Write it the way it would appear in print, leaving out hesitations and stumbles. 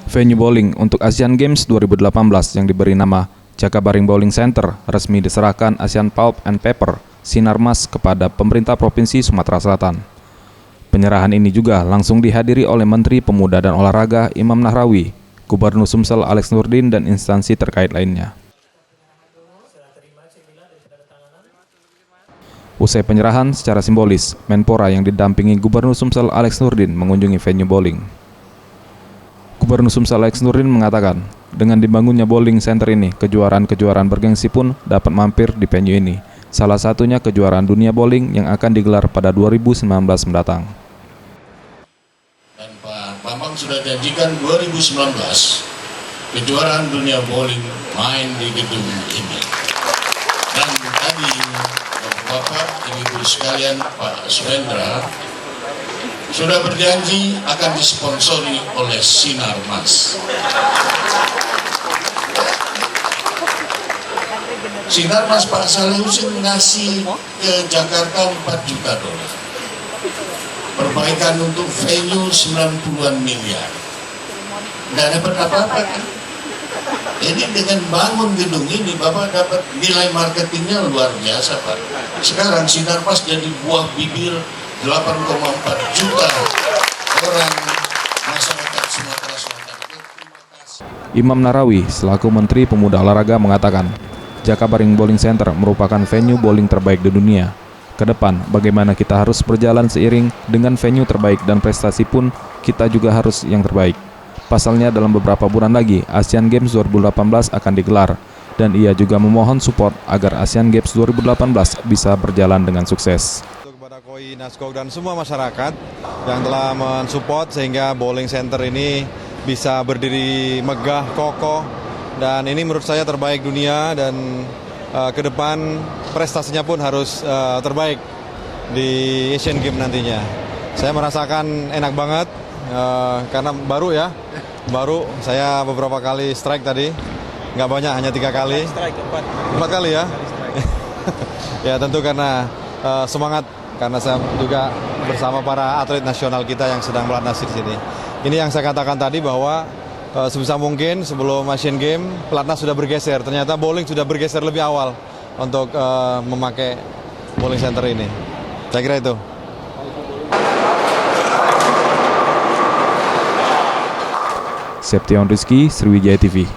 Venue bowling untuk Asian Games 2018 yang diberi nama Jakabaring Bowling Center resmi diserahkan Asian Pulp and Paper Sinarmas kepada pemerintah Provinsi Sumatera Selatan. Penyerahan ini juga langsung dihadiri oleh Menteri Pemuda dan Olahraga Imam Nahrawi, Gubernur Sumsel Alex Nurdin, dan instansi terkait lainnya. Usai penyerahan secara simbolis, Menpora yang didampingi Gubernur Sumsel Alex Nurdin mengunjungi venue bowling. Gubernur Sumsel Alex Nurdin mengatakan, dengan dibangunnya bowling center ini, kejuaraan-kejuaraan bergengsi pun dapat mampir di venue ini. Salah satunya kejuaraan dunia bowling yang akan digelar pada 2019 mendatang. Dan Pak Bambang sudah janjikan 2019 kejuaraan dunia bowling main di gedung ini. Dan tadi Bapak, Ibu sekalian, Pak Suendra sudah berjanji akan disponsori oleh Sinarmas. Sinarmas Pak Saleh Husin ngasih ke Jakarta 4 juta dolar. Perbaikan untuk venue 90-an miliar. Nggak dapat apa-apa kan? Ini dengan bangun gedung ini Bapak dapat nilai marketingnya luar biasa Pak. Sekarang Sinarmas jadi buah bibir 8,4 juta orang masyarakat Sumatera Selatan. Imam Nahrawi selaku Menteri Pemuda Olahraga mengatakan, Jakabaring Bowling Center merupakan venue bowling terbaik di dunia. Kedepan, bagaimana kita harus berjalan seiring dengan venue terbaik dan prestasi pun kita juga harus yang terbaik. Pasalnya dalam beberapa bulan lagi, Asian Games 2018 akan digelar, dan ia juga memohon support agar Asian Games 2018 bisa berjalan dengan sukses. Kepada KOI, Naskog, dan semua masyarakat yang telah mensupport sehingga bowling center ini bisa berdiri megah, kokoh, dan ini menurut saya terbaik dunia, dan ke depan prestasinya pun harus terbaik di Asian Games nantinya. Saya merasakan enak banget karena baru saya beberapa kali strike tadi, nggak banyak, hanya 3 kali. 4 kali ya. Ya tentu karena semangat, karena saya juga bersama para atlet nasional kita yang sedang melatnas di sini. Ini yang saya katakan tadi bahwa sebisa mungkin sebelum Asian Games pelatnas sudah bergeser. Ternyata bowling sudah bergeser lebih awal untuk memakai bowling center ini. Saya kira itu. Seption Rizky, Sriwijaya TV.